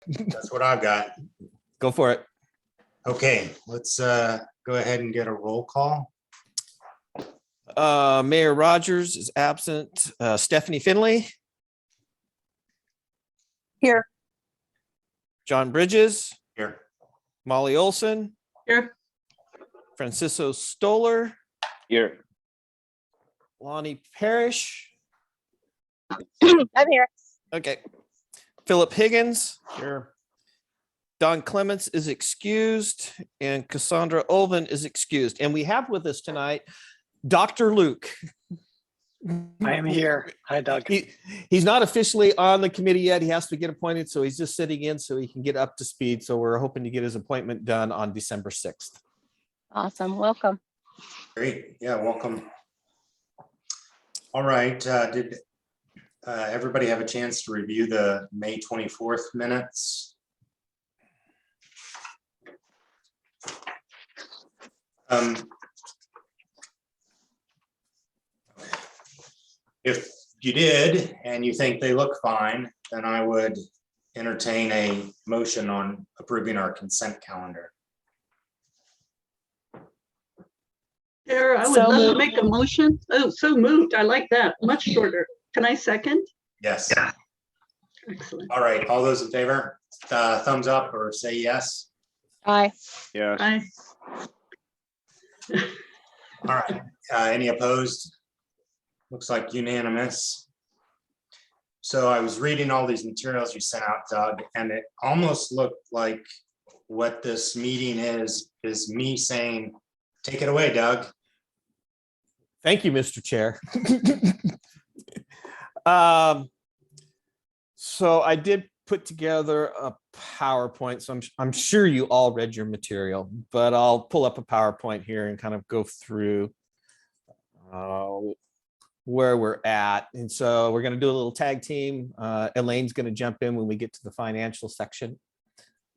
That's what I've got. Go for it. Okay, let's go ahead and get a roll call. Mayor Rogers is absent. Stephanie Finley. Here. John Bridges. Here. Molly Olson. Here. Francisco Stoller. Here. Lonnie Parrish. I'm here. Okay. Philip Higgins. Here. Don Clements is excused and Cassandra Olvin is excused. And we have with us tonight, Dr. Luke. I am here. Hi, Doug. He's not officially on the committee yet. He has to get appointed. So he's just sitting in so he can get up to speed. So we're hoping to get his appointment done on December 6th. Awesome. Welcome. Great. Yeah, welcome. All right. Did everybody have a chance to review the May 24th minutes? If you did and you think they look fine, then I would entertain a motion on approving our consent calendar. Chair, I would So love to moved. make a motion. Oh, so moved. I like that. Much shorter. Can I second? Yes. Excellent. All right. All those in favor, thumbs up or say yes. Aye. Yeah. Aye. All right. Any opposed? Looks like unanimous. So I was reading all these materials you sent out, Doug, and it almost looked like what this meeting is me saying, take it away, Doug. Thank you, Mr. Chair. So I did put together a PowerPoint. So I'm sure you all read your material, but I'll pull up a PowerPoint here and kind of go through where we're at. And so we're going to do a little tag team. Elaine's going to jump in when we get to the financial section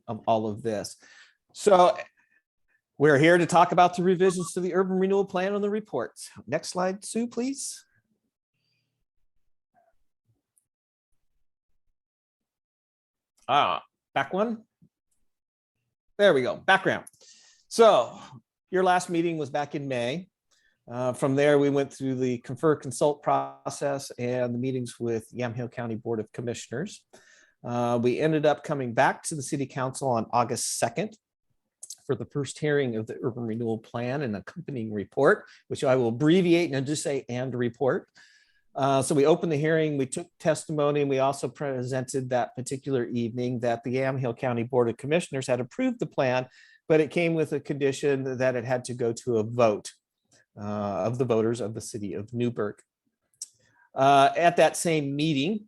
of all of this. So we're here to talk about the revisions to the urban renewal plan on the reports. Next slide, Sue, please. Back one. There we go. Background. So your last meeting was back in May. From there, we went through the confer consult process and the meetings with Yamhill County Board of Commissioners. We ended up coming back to the City Council on August 2nd for the first hearing of the urban renewal plan and accompanying report, which I will abbreviate and just say and report. So we opened the hearing, we took testimony, and we also presented that particular evening that the Yamhill County Board of Commissioners had approved the plan, but it came with a condition that it had to go to a vote of the voters of the city of Newberg. At that same meeting,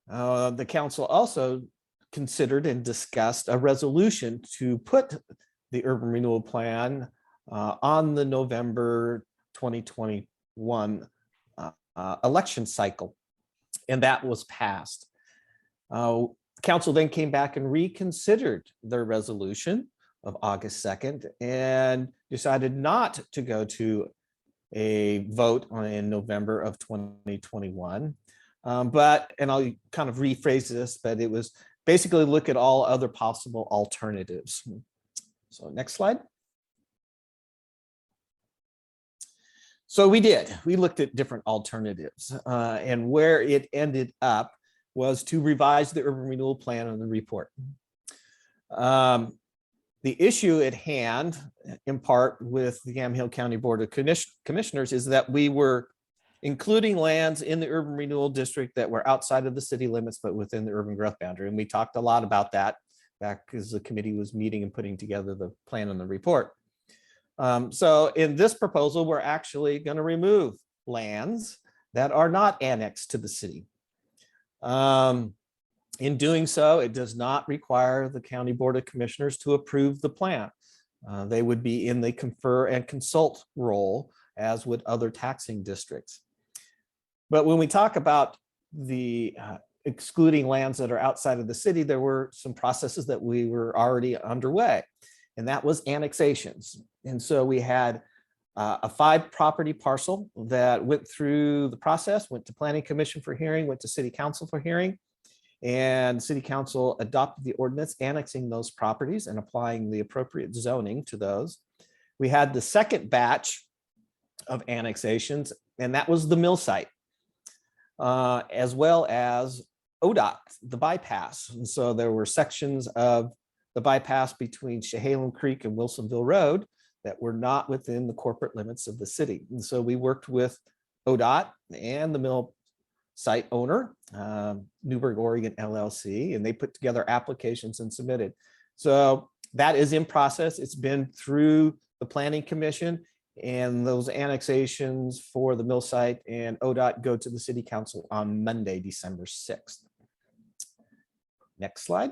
the council also considered and discussed a resolution to put the urban renewal plan on the November 2021 election cycle, and that was passed. Council then came back and reconsidered their resolution of August 2nd and decided not to go to a vote in November of 2021. And I'll kind of rephrase this, but it was basically look at all other possible alternatives. So next slide. So we looked at different alternatives and where it ended up was to revise the urban renewal plan on the report. The issue at hand, in part with the Yamhill County Board of Commissioners, is that we were including lands in the urban renewal district that were outside of the city limits, but within the urban growth boundary. And we talked a lot about that back as the committee was meeting and putting together the plan and the report. So in this proposal, we're actually going to remove lands that are not annexed to the city. In doing so, it does not require the County Board of Commissioners to approve the plan. They would be in the confer and consult role, as would other taxing districts. But when we talk about the excluding lands that are outside of the city, there were some processes that we were already underway, and that was annexations. And so we had a 5-property parcel that went through the process, went to Planning Commission for hearing, went to City Council for hearing. And City Council adopted the ordinance annexing those properties and applying the appropriate zoning to those. We had the second batch of annexations, and that was the mill site, as well as ODOT, the bypass. And so there were sections of the bypass between Chehalem Creek and Wilsonville Road that were not within the corporate limits of the city. And so we worked with ODOT and the mill site owner, Newberg, Oregon LLC, and they put together applications and submitted. So that is in process. It's been through the Planning Commission, and those annexations for the mill site and ODOT go to the City Council on Monday, December 6th. Next slide.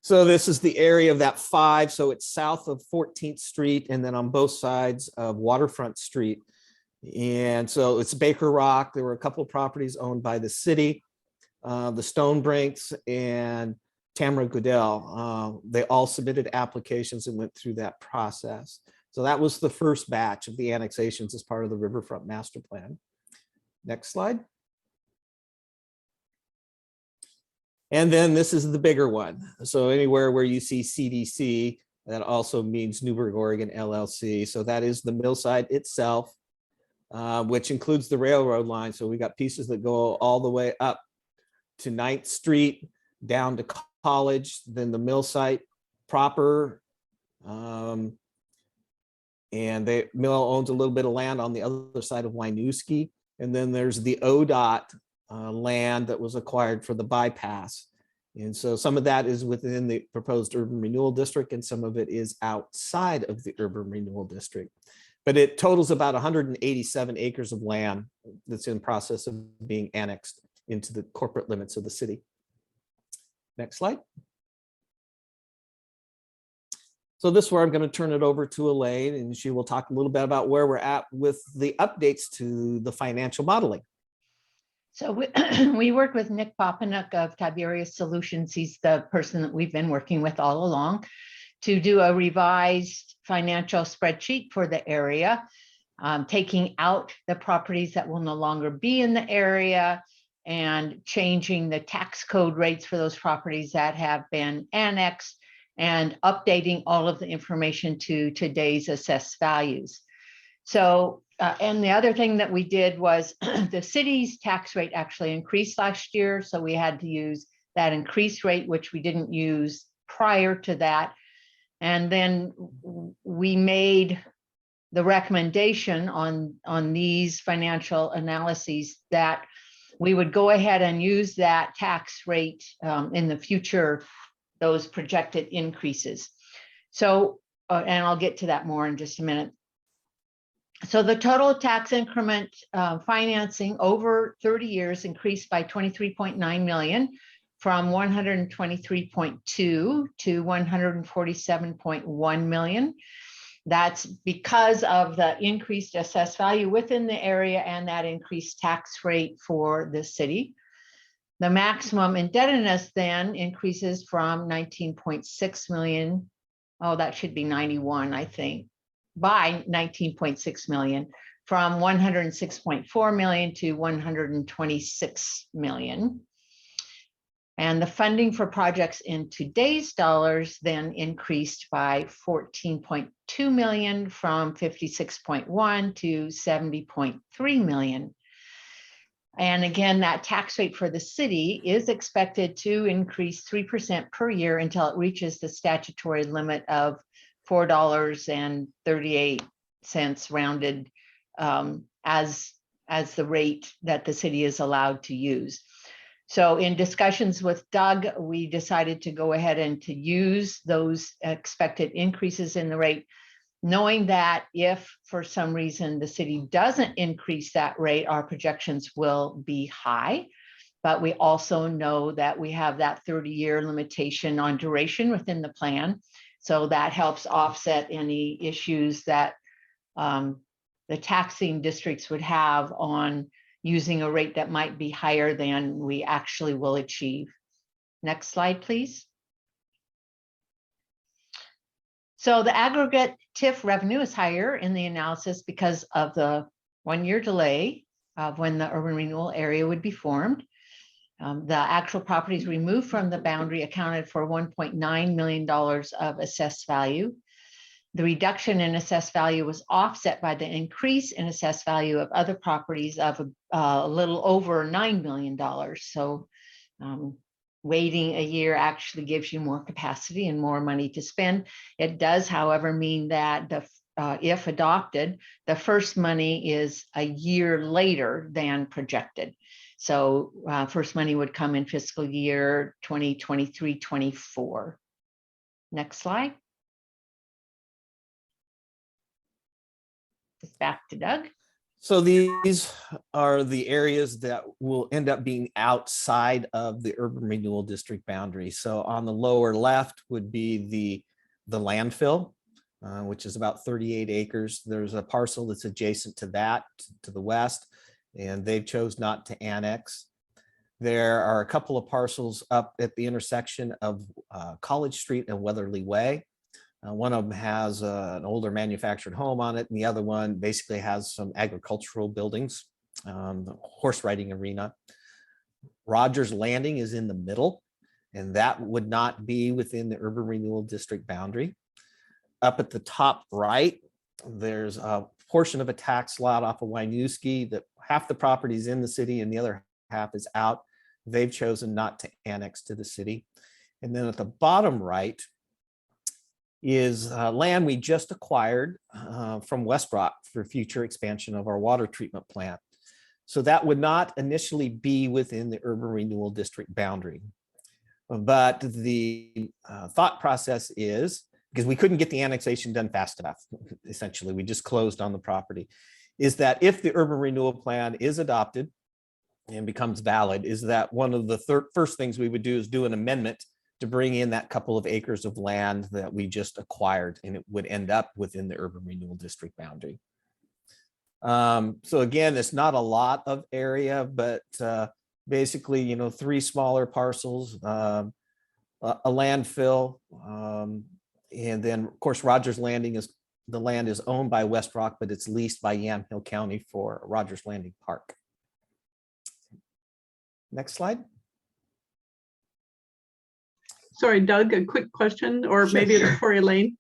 So this is the area of that 5. So it's south of 14th Street and then on both sides of Waterfront Street. And so it's Baker Rock. There were a couple of properties owned by the city, the Stonebrinks and Tamara Goodell. They all submitted applications and went through that process. So that was the first batch of the annexations as part of the Riverfront Master Plan. Next slide. And then this is the bigger one. So anywhere where you see CDC, that also means Newberg, Oregon LLC. So that is the mill site itself, which includes the railroad line. So we got pieces that go all the way up to 9th Street, down to College, then the mill site proper. And the mill owns a little bit of land on the other side of Winooski. And then there's the ODOT land that was acquired for the bypass. And so some of that is within the proposed urban renewal district and some of it is outside of the urban renewal district. But it totals about 187 acres of land that's in process of being annexed into the corporate limits of the city. Next slide. So this is where I'm going to turn it over to Elaine, and she will talk a little bit about where we're at with the updates to the financial modeling. So we worked with Nick Popanuk of Tiberius Solutions. He's the person that we've been working with all along to do a revised financial spreadsheet for the area, taking out the properties that will no longer be in the area and changing the tax code rates for those properties that have been annexed and updating all of the information to today's assessed values. So, and the other thing that we did was the city's tax rate actually increased last year. So we had to use that increased rate, which we didn't use prior to that. And then we made the recommendation on these financial analyses that we would go ahead and use that tax rate in the future, those projected increases. So, and I'll get to that more in just a minute. So the total tax increment financing over 30 years increased by 23.9 million from 123.2 to 147.1 million. That's because of the increased assessed value within the area and that increased tax rate for the city. The maximum indebtedness then increases from 19.6 million. Oh, that should be 91, I think, by 19.6 million from 106.4 million to 126 million. And the funding for projects in today's dollars then increased by 14.2 million from 56.1 to 70.3 million. And again, that tax rate for the city is expected to increase 3% per year until it reaches the statutory limit of $4.38 rounded as the rate that the city is allowed to use. So in discussions with Doug, we decided to go ahead and to use those expected increases in the rate, knowing that if for some reason the city doesn't increase that rate, our projections will be high. But we also know that we have that 30-year limitation on duration within the plan. So that helps offset any issues that the taxing districts would have on using a rate that might be higher than we actually will achieve. Next slide, please. So the aggregate TIF revenue is higher in the analysis because of the one-year delay of when the urban renewal area would be formed. The actual properties removed from the boundary accounted for $1.9 million of assessed value. The reduction in assessed value was offset by the increase in assessed value of other properties of a little over $9 million. So waiting a year actually gives you more capacity and more money to spend. It does, however, mean that if adopted, the first money is a year later than projected. So first money would come in fiscal year 2023-24. Next slide. Just back to Doug. So these are the areas that will end up being outside of the urban renewal district boundary. So on the lower left would be the landfill, which is about 38 acres. There's a parcel that's adjacent to that to the west, and they chose not to annex. There are a couple of parcels up at the intersection of College Street and Weatherly Way. One of them has an older manufactured home on it, and the other one basically has some agricultural buildings, the horse riding arena. Rogers Landing is in the middle, and that would not be within the urban renewal district boundary. Up at the top right, there's a portion of a tax lot off of Winooski that half the property is in the city and the other half is out. They've chosen not to annex to the city. And then at the bottom right is land we just acquired from Westrock for future expansion of our water treatment plant. So that would not initially be within the urban renewal district boundary. But the thought process is, because we couldn't get the annexation done fast enough, essentially, we just closed on the property, is that if the urban renewal plan is adopted and becomes valid, is that one of the first things we would do is do an amendment to bring in that couple of acres of land that we just acquired, and it would end up within the urban renewal district boundary. So again, it's not a lot of area, but basically, 3 smaller parcels, a landfill, and then of course Rogers Landing is, the land is owned by Westrock, but it's leased by Yamhill County for Rogers Landing Park. Next slide. Sorry, Doug, a quick question, or Sure, maybe sure. it's for Elaine.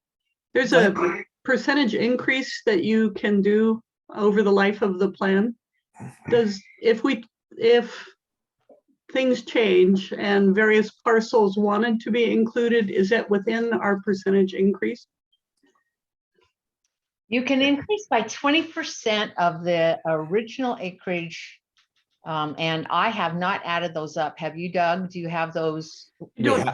There's Go a percentage increase that you can do over the life of the plan. If things change and various parcels wanted to be included, is that within our percentage increase? You can increase by 20% of the original acreage. And I have not added those up. Have you, Doug? Do you have those? You don't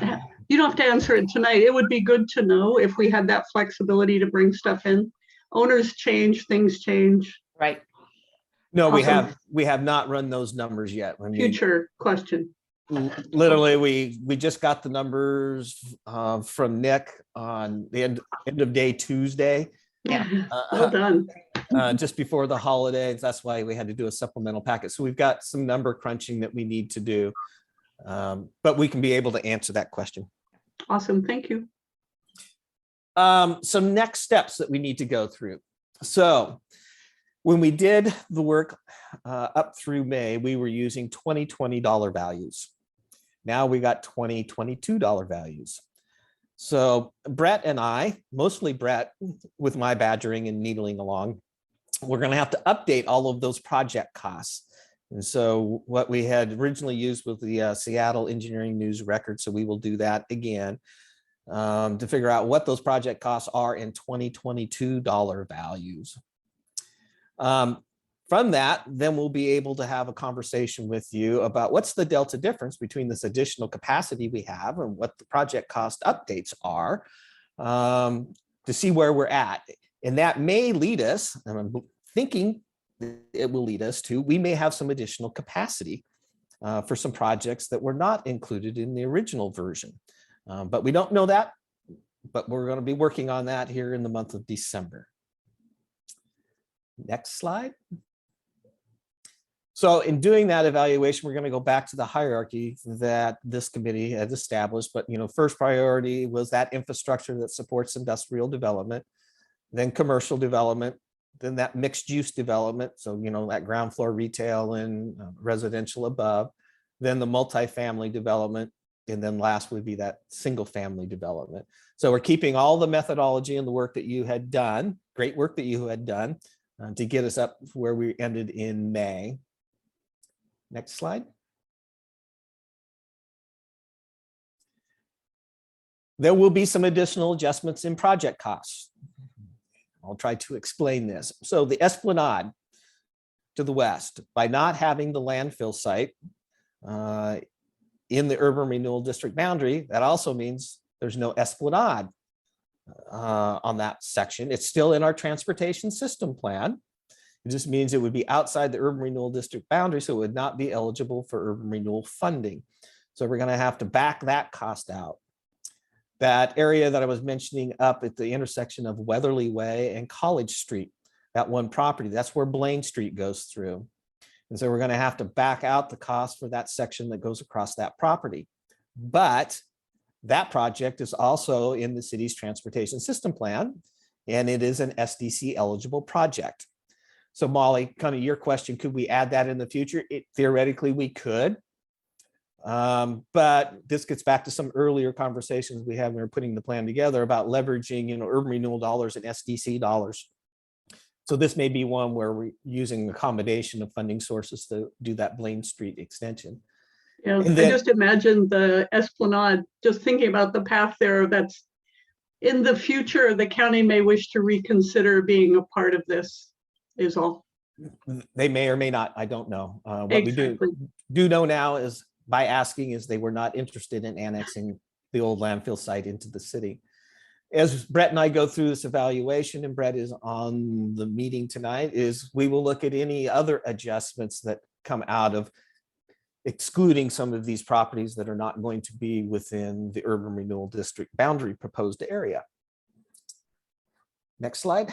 have to answer it tonight. It would be good to know if we had that flexibility to bring stuff in. Owners change, things change. Right. No, Awesome. we have not run those numbers yet. I mean, Future question. literally, we just got the numbers from Nick on the end of day Tuesday, Yeah. Well done. just before the holidays. That's why we had to do a supplemental packet. So we've got some number crunching that we need to do, but we can be able to answer that question. Awesome. Thank you. So next steps that we need to go through. So when we did the work up through May, we were using $2020 values. Now we got $2022 values. So Brett and I, mostly Brett, with my badgering and needling along, we're going to have to update all of those project costs. And so what we had originally used was the Seattle Engineering News record. So we will do that again to figure out what those project costs are in 2022 dollar values. From that, then we'll be able to have a conversation with you about what's the delta difference between this additional capacity we have and what the project cost updates are, to see where we're at. And that may lead us, and I'm thinking it will lead us to, we may have some additional capacity for some projects that were not included in the original version. But we don't know that, but we're going to be working on that here in the month of December. Next slide. So in doing that evaluation, we're going to go back to the hierarchy that this committee had established. But, first priority was that infrastructure that supports industrial development, then commercial development, then that mixed use development. So, that ground floor retail and residential above, then the multifamily development. And then last would be that single family development. So we're keeping all the methodology and the work that you had done, great work that you had done to get us up where we ended in May. Next slide. There will be some additional adjustments in project costs. I'll try to explain this. So the Esplanade to the west, by not having the landfill site in the urban renewal district boundary, that also means there's no Esplanade on that section. It's still in our transportation system plan. It just means it would be outside the urban renewal district boundary, so it would not be eligible for urban renewal funding. So we're going to have to back that cost out. That area that I was mentioning up at the intersection of Weatherly Way and College Street, that one property, that's where Blaine Street goes through. And so we're going to have to back out the cost for that section that goes across that property. But that project is also in the city's transportation system plan, and it is an SDC eligible project. So Molly, kind of your question, could we add that in the future? Theoretically, we could. But this gets back to some earlier conversations we had when we were putting the plan together about leveraging, urban renewal dollars and SDC dollars. So this may be one where we're using a combination of funding sources to do that Blaine Street extension. Yeah, And then, I just imagine the Esplanade, just thinking about the path there, that's in the future, the county may wish to reconsider being a part of this is all. they may or may not, I don't know. What Exactly. we do know now is by asking is they were not interested in annexing the old landfill site into the city. As Brett and I go through this evaluation, and Brett is on the meeting tonight, is we will look at any other adjustments that come out of excluding some of these properties that are not going to be within the urban renewal district boundary proposed area. Next slide.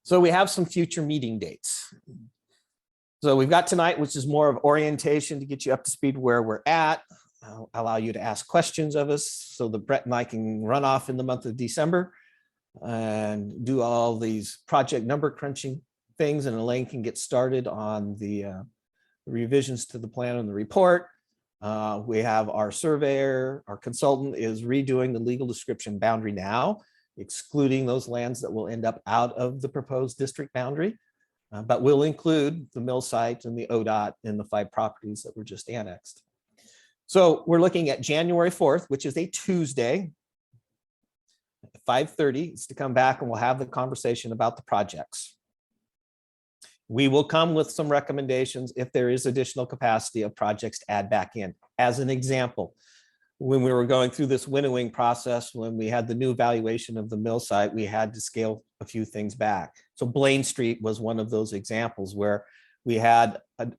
So we have some future meeting dates. So we've got tonight, which is more of orientation to get you up to speed where we're at. I'll allow you to ask questions of us so that Brett and I can run off in the month of December and do all these project number crunching things, and Elaine can get started on the revisions to the plan and the report. We have our surveyor, our consultant is redoing the legal description boundary now, excluding those lands that will end up out of the proposed district boundary, but will include the mill site and the ODOT and the 5 properties that were just annexed. So we're looking at January 4th, which is a Tuesday, at 5:30, is to come back and we'll have the conversation about the projects. We will come with some recommendations if there is additional capacity of projects to add back in. As an example, when we were going through this winnowing process, when we had the new valuation of the mill site, we had to scale a few things back. So Blaine Street was one of those examples where we had a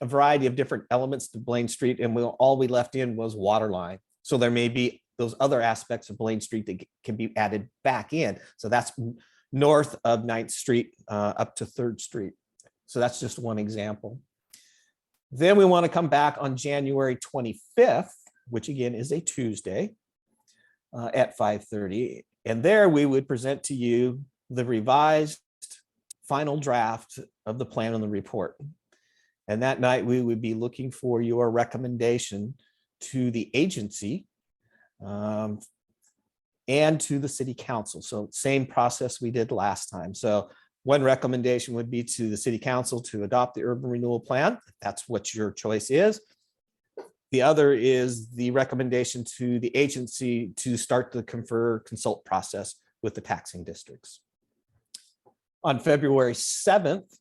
variety of different elements to Blaine Street, and all we left in was water line. So there may be those other aspects of Blaine Street that can be added back in. So that's north of 9th Street up to 3rd Street. So that's just one example. Then we want to come back on January 25th, which again is a Tuesday at 5:30. And there we would present to you the revised final draft of the plan and the report. And that night we would be looking for your recommendation to the agency and to the city council. So same process we did last time. So one recommendation would be to the city council to adopt the urban renewal plan. If that's what your choice is. The other is the recommendation to the agency to start the confer consult process with the taxing districts. On February 7th,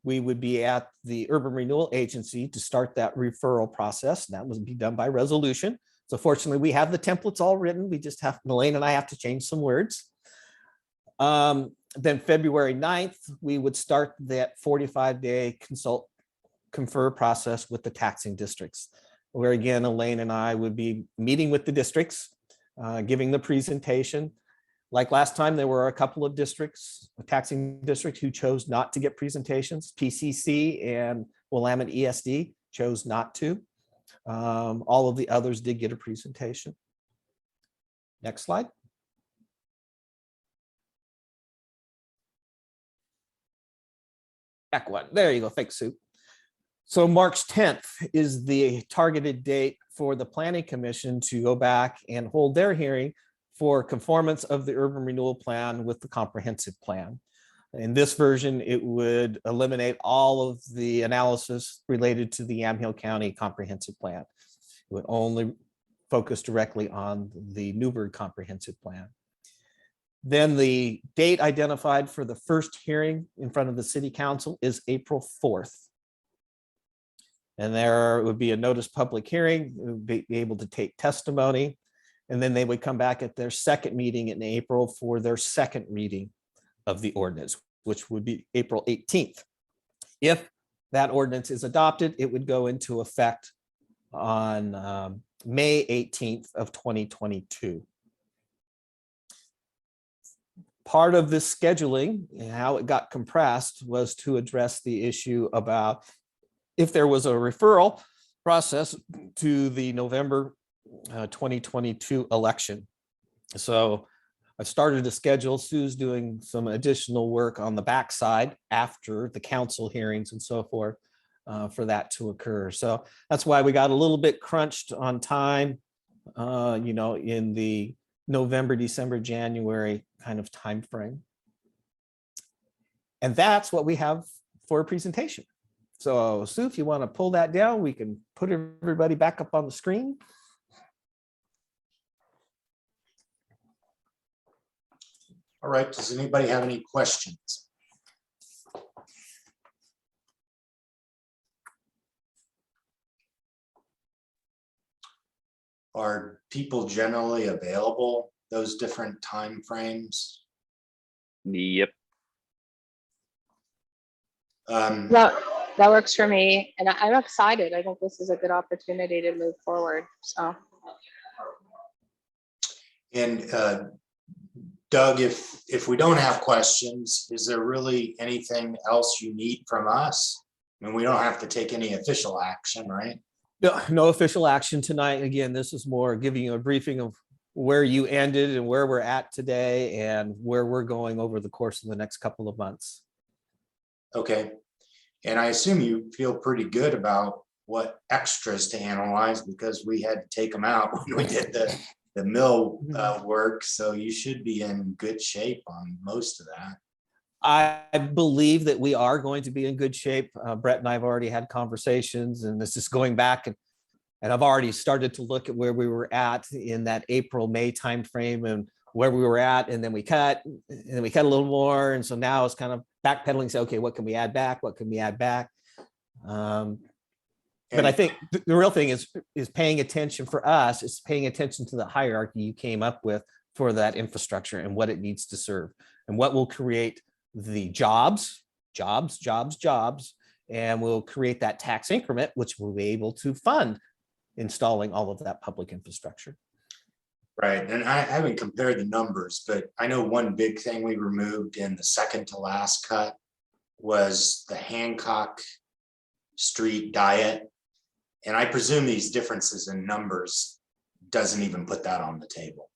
we would be at the urban renewal agency to start that referral process. And that would be done by resolution. So fortunately, we have the templates all written. We just have, Elaine and I have to change some words. Then February 9th, we would start that 45-day confer process with the taxing districts, where again, Elaine and I would be meeting with the districts, giving the presentation. Like last time, there were a couple of districts, taxing districts, who chose not to get presentations. PCC and Willamette ESD chose not to. All of the others did get a presentation. Next slide. back one. There you go. Thanks, Sue. So March 10th is the targeted date for the Planning Commission to go back and hold their hearing for conformance of the urban renewal plan with the comprehensive plan. In this version, it would eliminate all of the analysis related to the Yamhill County comprehensive plan. It would only focus directly on the Newberg comprehensive plan. Then the date identified for the first hearing in front of the city council is April 4th. And there would be a notice public hearing, would be able to take testimony, and then they would come back at their second meeting in April for their second reading of the ordinance, which would be April 18th. If that ordinance is adopted, it would go into effect on May 18th of 2022. Part of this scheduling and how it got compressed was to address the issue about if there was a referral process to the November 2022 election. So I've started to schedule. Sue's doing some additional work on the backside after the council hearings and so forth for that to occur. So that's why we got a little bit crunched on time, in the November, December, January kind of time frame. And that's what we have for a presentation. So Sue, if you want to pull that down, we can put everybody back up on the screen. All right, does anybody have any questions? Are people generally available those different time frames? Yep. That works for me. And I'm excited. I think this is a good opportunity to move forward. So. And Doug, if we don't have questions, is there really anything else you need from us? I mean, we don't have to take any official action, right? No official action tonight. Again, this is more giving you a briefing of where you ended and where we're at today and where we're going over the course of the next couple of months. Okay. And I assume you feel pretty good about what extras to analyze because we had to take them out when we did the mill work. So you should be in good shape on most of that. I believe that we are going to be in good shape. Brett and I have already had conversations, and this is going back and I've already started to look at where we were at in that April, May timeframe and where we were at, and then we cut a little more. And so now it's kind of backpedaling, say, okay, what can we add back? What can we add back? But I think the real thing is paying attention for us, is paying attention to the hierarchy you came up with for that infrastructure and what it needs to serve and what will create the jobs, and we'll create that tax increment, which we'll be able to fund installing all of that public infrastructure. Right, and I haven't compared the numbers, but I know one big thing we removed in the second to last cut was the Hancock Street diet. And I presume these differences in numbers doesn't even put that on the table.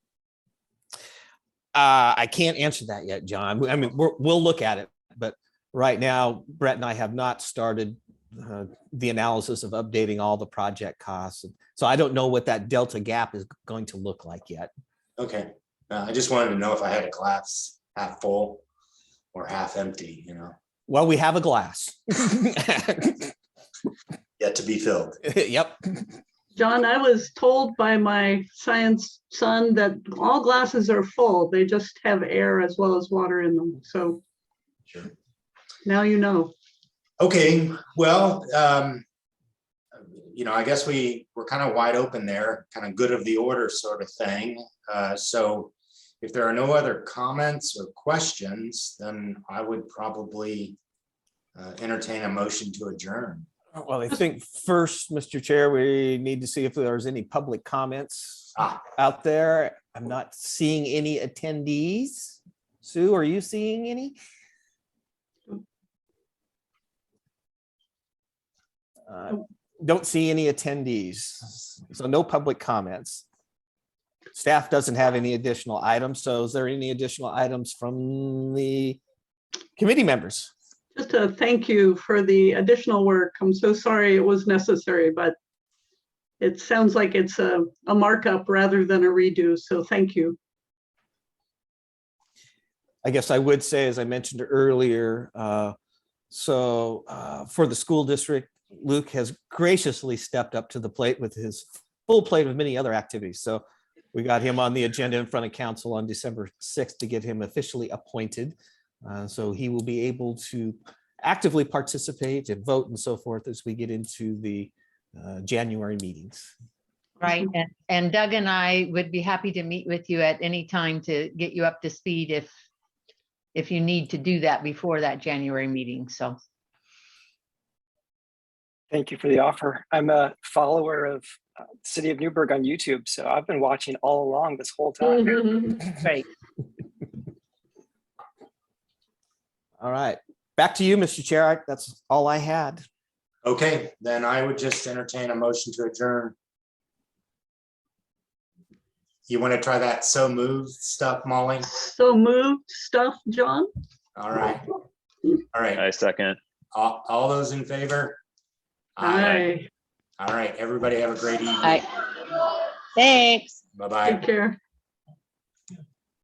I can't answer that yet, John. I mean, we'll look at it, but right now, Brett and I have not started the analysis of updating all the project costs. So I don't know what that delta gap is going to look like yet. Okay. I just wanted to know if I had a glass half full or half empty, Well, we have a glass. Yet to be filled. Yep. John, I was told by my science son that all glasses are full. They just have air as well as water in them. So sure. Now you know. Okay, well, I guess we're kind of wide open there, kind of good of the order sort of thing. So if there are no other comments or questions, then I would probably entertain a motion to adjourn. Well, I think first, Mr. Chair, we need to see if there's any public comments out there. I'm not seeing any attendees. Sue, are you seeing any? Don't see any attendees, so no public comments. Staff doesn't have any additional items, so is there any additional items from the committee members? just a thank you for the additional work. I'm so sorry it was necessary, but it sounds like it's a markup rather than a redo, so thank you. I guess I would say, as I mentioned earlier, for the school district, Luke has graciously stepped up to the plate with his full plate of many other activities. So we got him on the agenda in front of council on December 6th to get him officially appointed. So he will be able to actively participate and vote and so forth as we get into the January meetings. Right, and Doug and I would be happy to meet with you at any time to get you up to speed if you need to do that before that January meeting, so. Thank you for the offer. I'm a follower of City of Newberg on YouTube, so I've been watching all along this whole time. Great. All right, back to you, Mr. Chair. That's all I had. Okay, then I would just entertain a motion to adjourn. You want to try that so moved stuff, Molly? So moved stuff, John? All right. All right. I second. All those in favor? Aye. All right, everybody have a great evening. Thanks. Bye-bye. Take care.